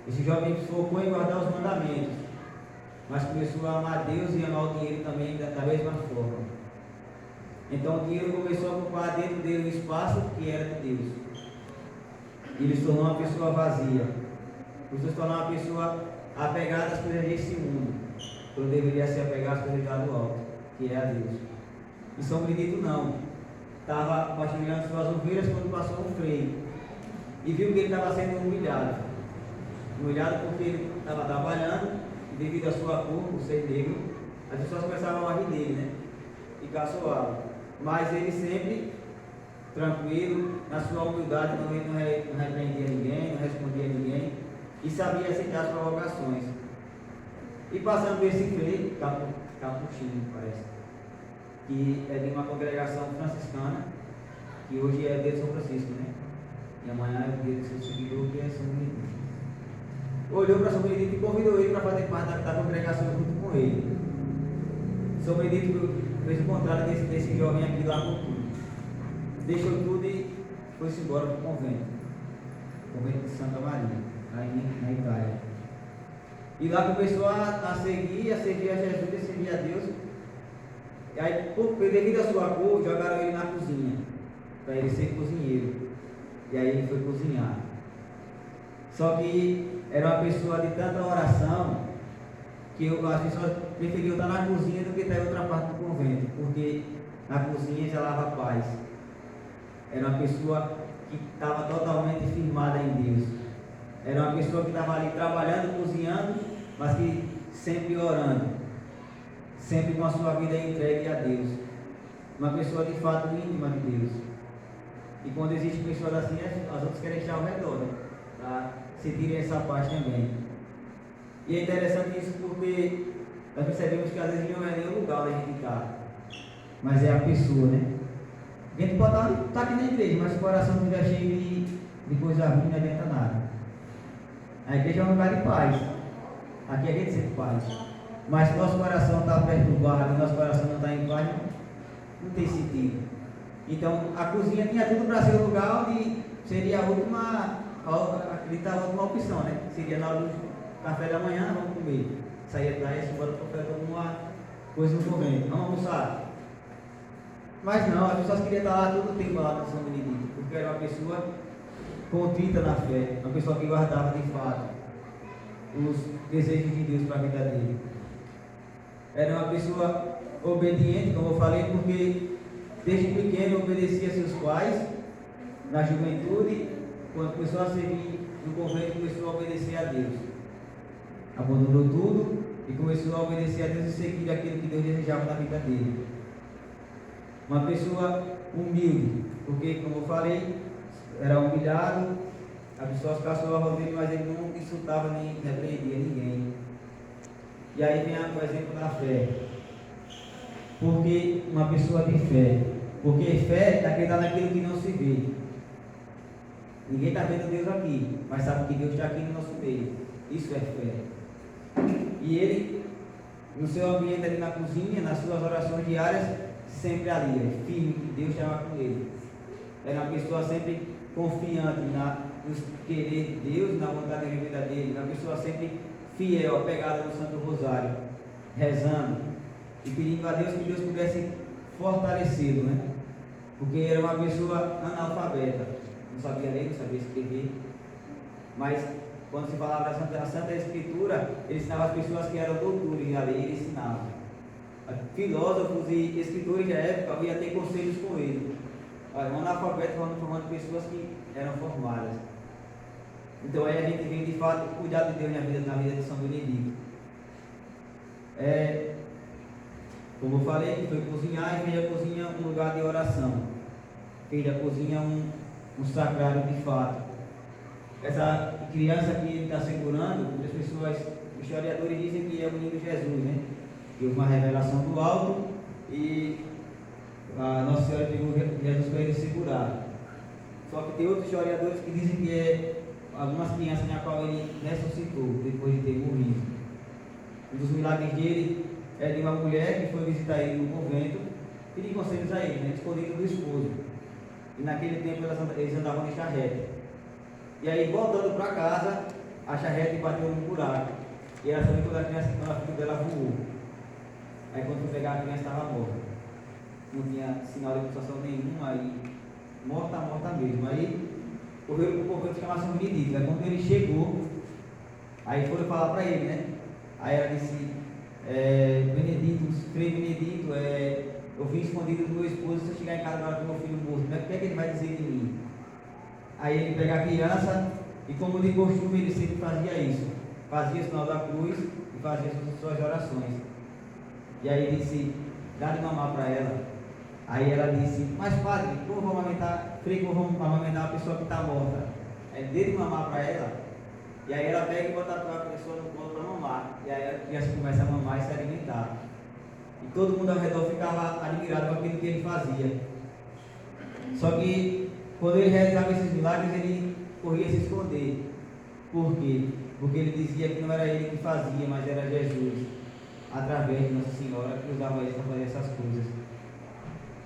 Esse jovem se focou em guardar os mandamentos, mas começou a amar Deus e amar o dinheiro também da mesma forma. Então o dinheiro começou a ocupar dentro dele o espaço que era de Deus. E ele se tornou uma pessoa vazia. Ele se tornou uma pessoa apegada às coisas desse mundo, quando deveria se apegar às coisas lá do alto, que é a Deus. E São Benedito não. Estava pastoreando suas ovelhas quando passou um freio. E viu que ele estava sendo humilhado. Humilhado porque ele estava trabalhando, e devido à sua cor, por ser negro, as pessoas começavam a rir dele, né? E caçoá-lo. Mas ele sempre tranquilo, na sua humildade, não repreendia ninguém, não respondia a ninguém, e sabia aceitar as provocações. E passando por esse freio, Capuchinho, parece, que é de uma congregação franciscana, que hoje é o dia de São Francisco, né? E amanhã é o dia do seu seguidor, que é São Benedito. Olhou para São Benedito e convidou ele para fazer parte da congregação junto com ele. São Benedito fez o contrário desse jovem aqui lá com tudo. Deixou tudo e foi-se embora para o convento de Santa Maria, aí na Itália. E lá começou a servir a Jesus, a servir a Deus. E aí, devido à sua cor, jogaram ele na cozinha, para ele ser cozinheiro. E aí ele foi cozinhar. Só que era uma pessoa de tanta oração que as pessoas preferiam estar na cozinha do que estar em outra parte do convento, porque na cozinha já lava paz. Era uma pessoa que estava totalmente firmada em Deus. Era uma pessoa que estava ali trabalhando, cozinhando, mas que sempre orando, sempre com a sua vida entregue a Deus. Uma pessoa de fato íntima de Deus. E quando existem pessoas assim, as outras querem estar ao redor, né? Para sentirem essa paz também. E é interessante isso porque nós percebemos que às vezes não é nem o lugar onde a gente está, mas é a pessoa, né? A gente pode estar aqui na igreja, mas se o coração estiver cheio de coisa ruim, não adianta nada. A igreja é um lugar de paz. Aqui a gente sente paz. Mas se nosso coração está perturbado, nosso coração não está em paz, não tem sentido. Então a cozinha tinha tudo para ser o lugar onde seria a última opção, né? Seria na hora do café da manhã, vamos comer. Saía daí, embora para o café, alguma coisa no convento. Vamos almoçar. Mas não, as pessoas queriam estar lá todo o tempo lá no São Benedito, porque era uma pessoa contrita na fé, uma pessoa que guardava de fato os desejos de Deus para a vida dele. Era uma pessoa obediente, como eu falei, porque desde pequeno obedecia a seus pais, na juventude, quando começou a servir no convento, começou a obedecer a Deus. Abandonou tudo e começou a obedecer a Deus e seguir aquilo que Deus desejava na vida dele. Uma pessoa humilde, porque, como eu falei, era humilhado, as pessoas caçoavam dele, mas ele não insultava nem repreendia ninguém. E aí vem o exemplo da fé. Porque uma pessoa de fé, porque fé é acreditar naquilo que não se vê. Ninguém está vendo Deus aqui, mas sabe que Deus está aqui no nosso meio. Isso é fé. E ele, no seu ambiente ali na cozinha, nas suas orações diárias, sempre ali, firme, que Deus estava com ele. Era uma pessoa sempre confiante nos querer de Deus, na vontade de vida dele. Uma pessoa sempre fiel, apegada no Santo Rosário, rezando e pedindo a Deus que Deus pudesse fortalecê-lo, né? Porque era uma pessoa analfabeta, não sabia ler, não sabia escrever, mas quando se falava da Santa Escritura, ele ensinava as pessoas que eram doutores a ler, ele ensinava. Filósofos e escritores da época iam ter conselhos com ele. Um analfabeto formando pessoas que eram formadas. Então aí a gente vem de fato cuidar de Deus na vida de São Benedito. Como eu falei, ele foi cozinhar e fez a cozinha um lugar de oração. Fez da cozinha um sacrário de fato. Essa criança que ele está segurando, as pessoas, os historiadores dizem que é o menino Jesus, né? Houve uma revelação do alto e a Nossa Senhora pegou Jesus para ele segurar. Só que tem outros historiadores que dizem que é algumas crianças na qual ele ressuscitou depois de ter morrido. Um dos milagres dele é de uma mulher que foi visitar ele no convento, pedir conselhos a ele, né, escondido do esposo. E naquele tempo eles andavam de charrete. E aí, voltando para casa, acha reta e bateu num buraco. E ela sabia quando a criança, quando a filha dela voou. Aí quando foi pegar a criança estava morta. Não tinha sinal de pulsação nenhuma, aí morta mesmo. Aí correu para o povo de exclamação Benedito. Aí quando ele chegou, aí foram falar para ele, né? Aí ela disse, Benedito, Frei Benedito, eu vim escondido do meu esposo, se eu chegar em casa agora com meu filho morto, o que é que ele vai dizer de mim? Aí ele pega a criança e, como de costume, ele sempre fazia isso. Fazia o sinal da cruz e fazia suas orações. E aí ele disse, dá de mamar para ela. Aí ela disse, mas padre, como vou amamentar, Frei, como vou amamentar uma pessoa que está morta? Aí dê de mamar para ela. E aí ela pega e bota a pessoa no colo para mamar. E aí a criança começa a mamar e se alimentar. E todo mundo ao redor ficava admirado com aquilo que ele fazia. Só que quando ele realizava esses milagres, ele corria se esconder. Por quê? Porque ele dizia que não era ele que fazia, mas era Jesus, através de Nossa Senhora, que usava ele para fazer essas coisas.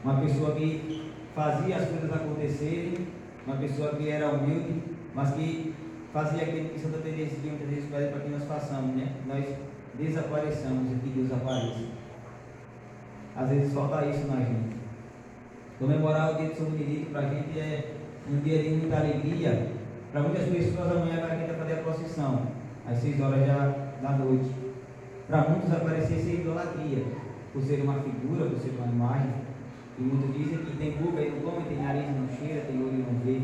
Uma pessoa que fazia as coisas acontecerem, uma pessoa que era humilde, mas que fazia aquilo que Santa Teresinha muitas vezes pede para que nós façamos, né? Nós desapareçamos e que Deus apareça. Às vezes falta isso na gente. Comemorar o dia de São Benedito para a gente é um dia de muita alegria. Para muitas pessoas amanhã a gente vai fazer a procissão, às 6 horas da noite. Para muitos aparecer ser idolatria, por ser uma figura, por ser uma imagem. E muitos dizem que tem boca e não come, tem nariz e não cheira, tem olho e não vê.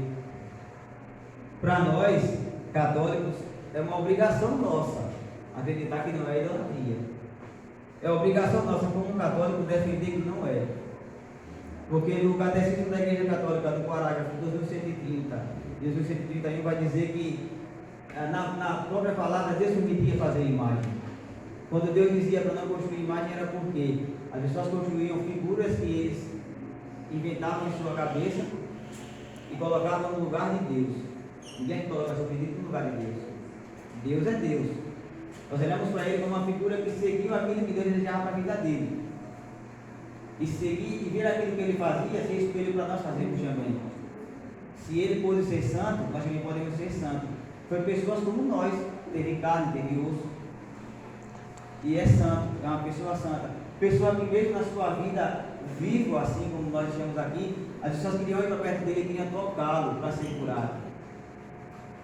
Para nós, católicos, é uma obrigação nossa acreditar que não é idolatria. É obrigação nossa, como católico, defender que não é. Porque no Catecismo da Igreja Católica, no parágrafo 2130, 2131 vai dizer que na própria palavra Deus permitia fazer imagem. Quando Deus dizia para não construir imagem era porque as pessoas construíam figuras que eles inventavam em sua cabeça e colocavam no lugar de Deus. Ninguém coloca seu pedido no lugar de Deus. Deus é Deus. Nós olhamos para ele como uma figura que seguiu aquilo que Deus desejava para a vida dele. E seguir e ver aquilo que ele fazia, ser espelho para nós fazermos também. Se ele pôde ser santo, nós também podemos ser santos. Foi pessoas como nós, teve carne, teve osso. E é santo, é uma pessoa santa. Pessoa que mesmo na sua vida vivo, assim como nós estamos aqui, as pessoas queriam ir para perto dele e queriam tocá-lo para ser curado.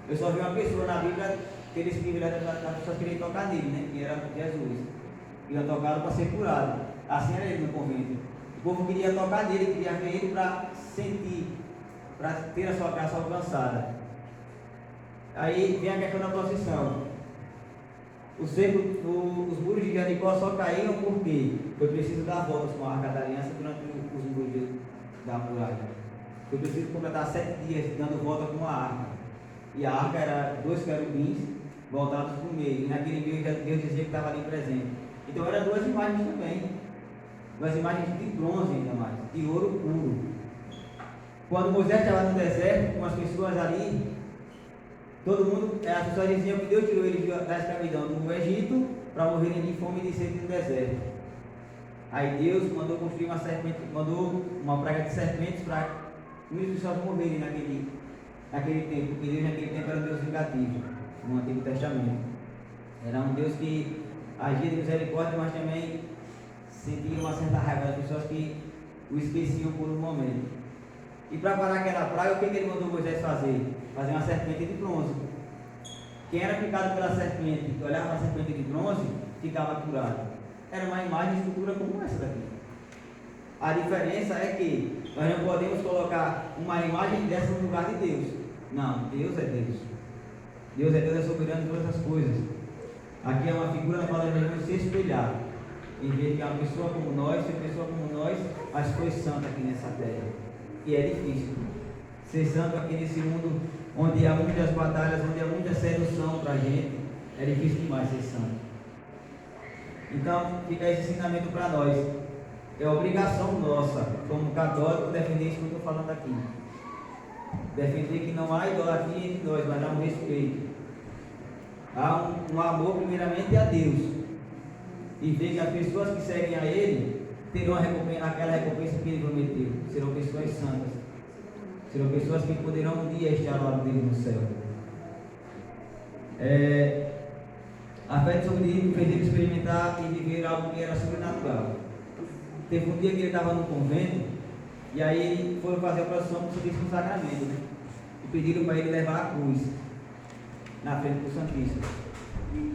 Eu só vi uma pessoa na Bíblia que eles queriam, as pessoas queriam tocar nele, né? Que era Jesus. Queriam tocá-lo para ser curado. Assim era ele no convento. O povo queria tocar nele, queria ver ele para sentir, para ter a sua graça alcançada. Aí vem a questão da procissão. Os muros de Jericó só caíram porque foi preciso dar voltas com a Arca da Aliança durante os muros da muralha. Foi preciso completar 7 dias dando volta com a arca. E a arca era 2 querubins voltados para o meio. E naquele meio Deus dizia que estava ali presente. Então eram 2 imagens também. 2 imagens de bronze ainda mais, de ouro puro. Quando Moisés estava no deserto, com as pessoas ali, todo mundo, as pessoas diziam que Deus tirou eles da escravidão do Egito para morrerem de fome e de sede no deserto. Aí Deus mandou construir uma serpente, mandou uma praga de serpentes para muitas pessoas morrerem naquele tempo, porque Deus naquele tempo era um Deus vingativo, no Antigo Testamento. Era um Deus que agia de misericórdia, mas também sentia uma certa raiva das pessoas que o esqueciam por um momento. E para parar aquela praga, o que ele mandou Moisés fazer? Fazer uma serpente de bronze. Quem era picado pela serpente, que olhava para a serpente de bronze, ficava curado. Era uma imagem de estrutura como essa daqui. A diferença é que nós não podemos colocar uma imagem dessa no lugar de Deus. Não, Deus é Deus. Deus é soberano de todas as coisas. Aqui é uma figura na qual nós devemos se espelhar. E ver que é uma pessoa como nós, mas foi santo aqui nessa terra. E é difícil ser santo aqui nesse mundo onde há muitas batalhas, onde há muita sedução para a gente. É difícil demais ser santo. Então, fica esse ensinamento para nós. É obrigação nossa, como católico, defender isso que eu estou falando aqui. Defender que não há idolatria entre nós, mas há um respeito. Há um amor primeiramente a Deus. E ver que as pessoas que seguem a Ele terão aquela recompensa que Ele prometeu. Serão pessoas santas. Serão pessoas que poderão um dia estar ao lado dele no céu. A fé de Sobrinho fez ele experimentar e viver algo que era sobrenatural. Teve um dia que ele estava no convento, e aí ele foi fazer a procissão do Santíssimo Sacramento, né? E pediram para ele levar a cruz na frente do Santíssimo.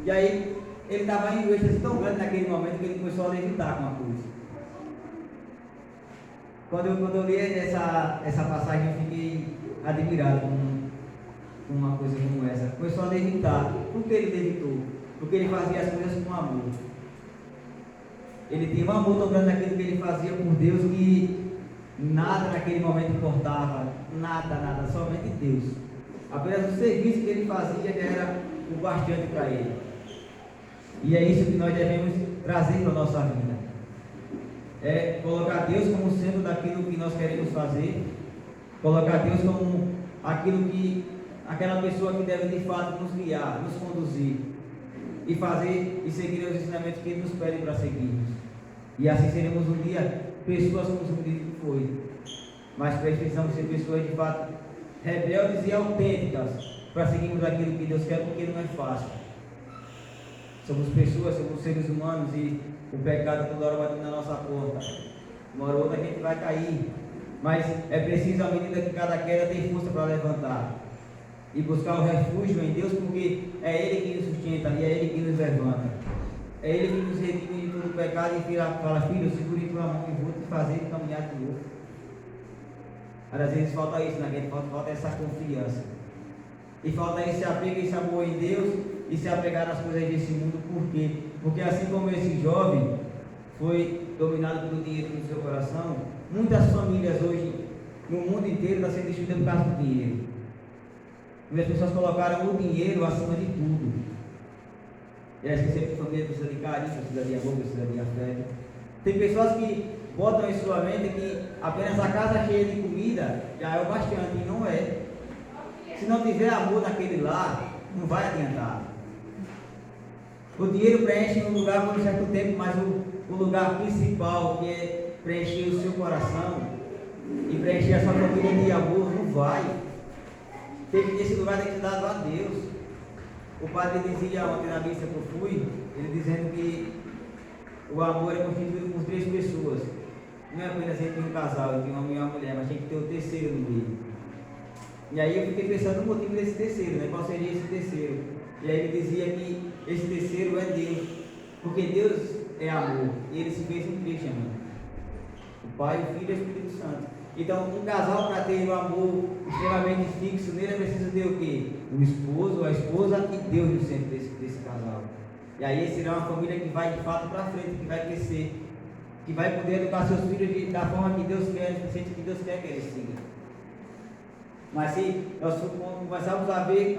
E aí ele estava em um êxtase tão grande naquele momento que ele começou a levitar com a cruz. Quando eu li essa passagem, eu fiquei admirado com uma coisa como essa. Começou a levitar. Por que ele levitou? Porque ele fazia as coisas com amor. Ele tinha um amor tão grande naquilo que ele fazia por Deus que nada naquele momento importava. Nada, somente Deus. Apenas o serviço que ele fazia já era o bastante para ele. E é isso que nós devemos trazer para a nossa vida. É colocar Deus como centro daquilo que nós queremos fazer. Colocar Deus como aquela pessoa que deve de fato nos guiar, nos conduzir. E fazer e seguir os ensinamentos que Ele nos pede para seguirmos. E assim seremos um dia pessoas como o que foi. Mas precisamos ser pessoas de fato rebeldes e autênticas para seguirmos aquilo que Deus quer, porque não é fácil. Somos pessoas, somos seres humanos e o pecado toda hora bate na nossa porta. Uma hora ou outra a gente vai cair. Mas é preciso, à medida que cada queda tem força para levantar. E buscar o refúgio em Deus, porque é Ele que nos sustenta e é Ele que nos levanta. É Ele que nos redime de todo o pecado e fala: filho, segure tua mão e vou te fazer caminhar de novo. Às vezes falta isso, né? Falta essa confiança. E falta esse apego, esse amor em Deus e se apegar nas coisas desse mundo. Por quê? Porque assim como esse jovem foi dominado pelo dinheiro no seu coração, muitas famílias hoje, no mundo inteiro, estão sendo destruídas por causa do dinheiro. As pessoas colocaram o dinheiro acima de tudo. E acho que sempre a família precisa de carinho, precisa de amor, precisa de afeto. Tem pessoas que botam em sua mente que apenas a casa cheia de comida já é o bastante, e não é. Se não tiver amor naquele lar, não vai adiantar. O dinheiro preenche um lugar por um certo tempo, mas o lugar principal, que é preencher o seu coração e preencher a sua família de amor, não vai. Esse lugar tem que ser dado a Deus. O padre dizia ontem na missa que eu fui, ele dizendo que o amor é constituído por 3 pessoas. Não é apenas entre um casal, entre um homem e uma mulher, mas tem que ter o terceiro no meio. E aí eu fiquei pensando no motivo desse terceiro, né? Qual seria esse terceiro? E aí ele dizia que esse terceiro é Deus, porque Deus é amor, e Ele se fez em Cristo, amor. O Pai, o Filho e o Espírito Santo. Então, um casal, para ter um amor extremamente fixo nele, é preciso ter o quê? O esposo, a esposa e Deus no centro desse casal. E aí será uma família que vai de fato para frente, que vai crescer, que vai poder educar seus filhos da forma que Deus quer, no sentido que Deus quer que eles sigam. Mas se nós começarmos a ver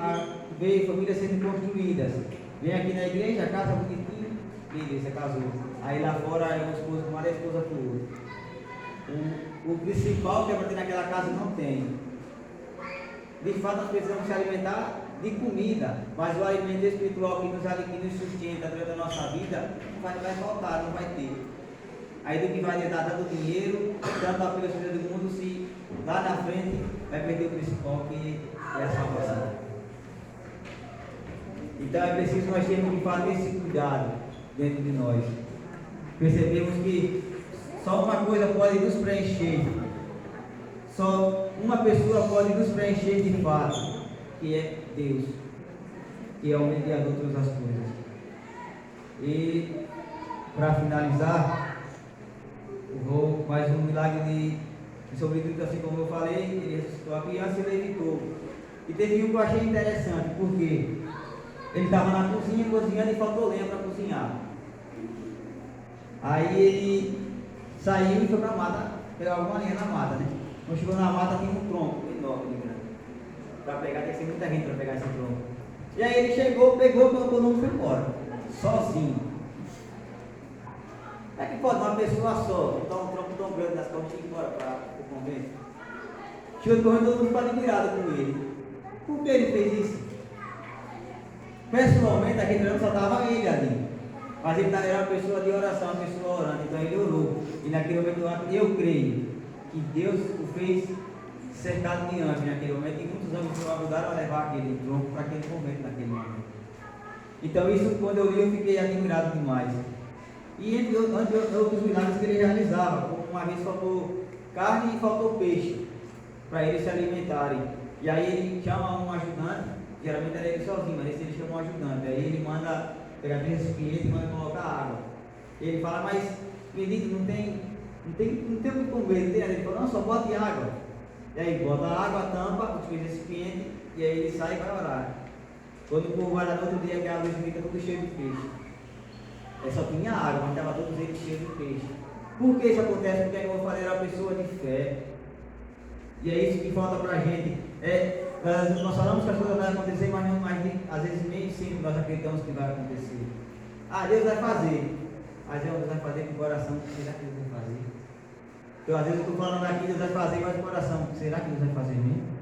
famílias sendo construídas, vem aqui na igreja, casa bonitinha, beleza, casou. Aí lá fora é um esposo para uma, a esposa para o outro. O principal que é para ter naquela casa não tem. De fato, nós precisamos se alimentar de comida, mas o alimento espiritual que nos sustenta durante a nossa vida vai faltar, não vai ter. Aí do que vai adiantar tanto dinheiro, tanto a coisas do mundo, se lá na frente vai perder o principal, que é a salvação. Então é preciso nós termos de fato esse cuidado dentro de nós. Percebemos que só uma coisa pode nos preencher, só uma pessoa pode nos preencher de fato, que é Deus, que é o mediador de todas as coisas. E para finalizar, vou mais um milagre de sobretudo, assim como eu falei, ele ressuscitou a criança e levitou. E teve um que eu achei interessante, porque ele estava na cozinha cozinhando e faltou lenha para cozinhar. Aí ele saiu e foi para a mata, pegar alguma lenha na mata, né? Quando chegou na mata, tinha um tronco enorme, grande. Para pegar, tem que ser muita gente para pegar esse tronco. E aí ele chegou, pegou, colocou o nome e foi embora, sozinho. É que pode uma pessoa só, botar um tronco tão grande nas costas e ir embora para o convento. Chegou correndo, todo mundo ficou admirado com ele. Por que ele fez isso? Pessoalmente, aquele ano só estava ele ali. Mas ele era uma pessoa de oração, uma pessoa orando, então ele orou. E naquele momento eu creio que Deus o fez cercado de anjos naquele momento, e muitos anjos ajudaram a levar aquele tronco para aquele convento naquele momento. Então isso, quando eu li, eu fiquei admirado demais. E entre outros milagres que ele realizava, como uma vez faltou carne e faltou peixe, para eles se alimentarem. E aí ele chama um ajudante, geralmente era ele sozinho, mas esse ele chama um ajudante. Aí ele manda pegar 3 recipientes e manda colocar água. Ele fala, mas Benito, não tem o que comer, não tem nada. Ele fala, não, só bote água. E aí bota a água, tampa, os 3 recipientes, e aí ele sai e vai orar. Quando o povo vai lá no outro dia, que a luz fica tudo cheio de peixe. Só tinha água, mas estava todos eles cheios de peixe. Por que isso acontece? Porque como eu falei, era uma pessoa de fé. E é isso que falta para a gente. Nós falamos que as coisas vão acontecer, mas não, às vezes nem sempre nós acreditamos que vai acontecer. Deus vai fazer. Mas Deus vai fazer com o coração. Será que Deus vai fazer? Então às vezes eu estou falando aqui, Deus vai fazer, mas o coração. Será que Deus vai fazer mesmo?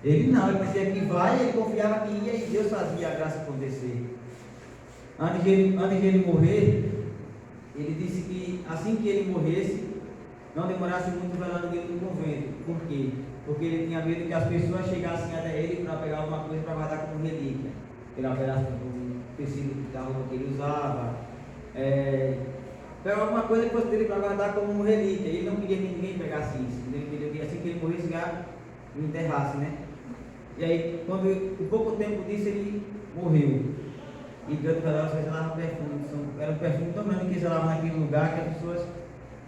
Ele não, ele dizia que vai, ele confiava que ia e Deus fazia a graça acontecer. Antes de ele morrer, ele disse que assim que ele morresse, não demorasse muito velando dentro do convento. Por quê? Porque ele tinha medo que as pessoas chegassem até ele para pegar alguma coisa para guardar como relíquia. Pegar um pedaço do tecido da roupa que ele usava, pegar alguma coisa que fosse dele para guardar como relíquia. Ele não queria que ninguém pegasse isso. Ele queria que assim que ele morresse já o enterrasse, né? E aí, em pouco tempo disso, ele morreu. E durante o casal, você exalava perfume. Era um perfume tão grande que exalava naquele lugar que as pessoas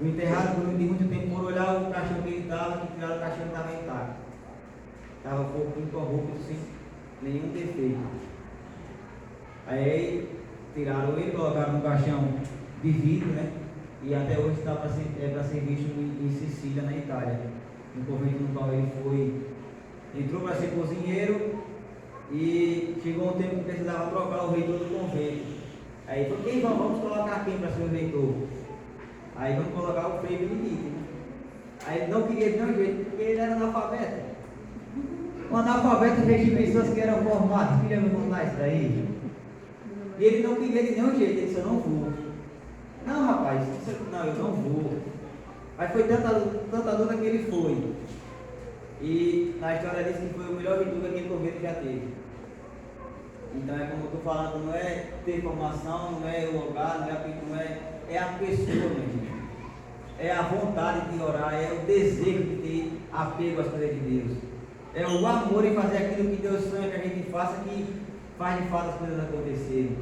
o enterraram por muito tempo por olhar o caixão que ele estava, que tiraram o caixão que estava intacto. Estava pouquinho corrupto, sem nenhum defeito. Aí tiraram ele, colocaram no caixão de vidro, né? E até hoje está para ser visto em Sicília, na Itália. No convento no qual ele foi. Entrou para ser cozinheiro e chegou um tempo que precisava trocar o reitor do convento. Aí falou, vamos colocar quem para ser o reitor? Aí vamos colocar o Frei Benedito, né? Aí ele não queria de nenhum jeito, porque ele era analfabeto. Um analfabeto veio de pessoas que eram formadas, queria me mandar isso daí. E ele não queria de nenhum jeito, ele disse, eu não vou. Não, rapaz, não, eu não vou. Aí foi tanta luta que ele foi. E na história diz que foi o melhor reitor que aquele convento já teve. Então é como eu estou falando, não é ter formação, não é o lugar, é a pessoa, meu gente. É a vontade de orar, é o desejo de ter apego às coisas de Deus. É o amor em fazer aquilo que Deus sonha que a gente faça, que faz de fato as coisas acontecerem.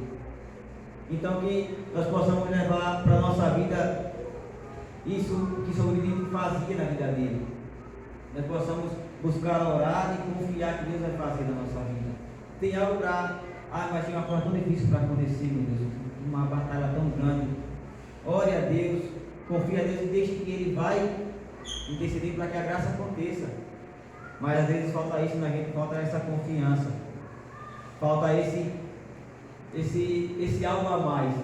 Então que nós possamos levar para a nossa vida isso que São Benedito fazia na vida dele. Nós possamos buscar orar e confiar que Deus vai fazer na nossa vida. Tem algo mas tem uma coisa tão difícil para acontecer, meu Deus, uma batalha tão grande. Ore a Deus, confie a Deus e deixe que Ele vai interceder para que a graça aconteça. Mas às vezes falta isso na gente, falta essa confiança, falta esse algo a mais,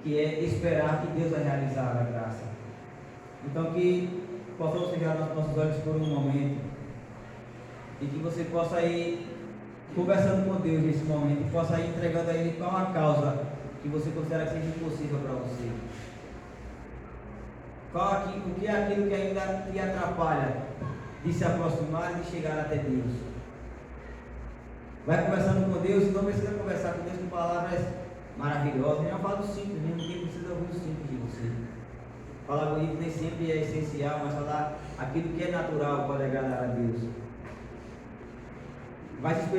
que é esperar que Deus vai realizar a graça. Então que possamos fechar nossos olhos por um momento e que você possa ir conversando com Deus nesse momento e possa ir entregando a Ele qual a causa que você considera que seja impossível para você. O que é aquilo que ainda te atrapalha de se aproximar e de chegar até Deus. Vai conversando com Deus e não precisa conversar com Deus com palavras maravilhosas. Eu falo simples mesmo, ninguém precisa ouvir o simples de você. Falar bonito nem sempre é essencial, mas falar aquilo que é natural pode agradar a Deus. Vai se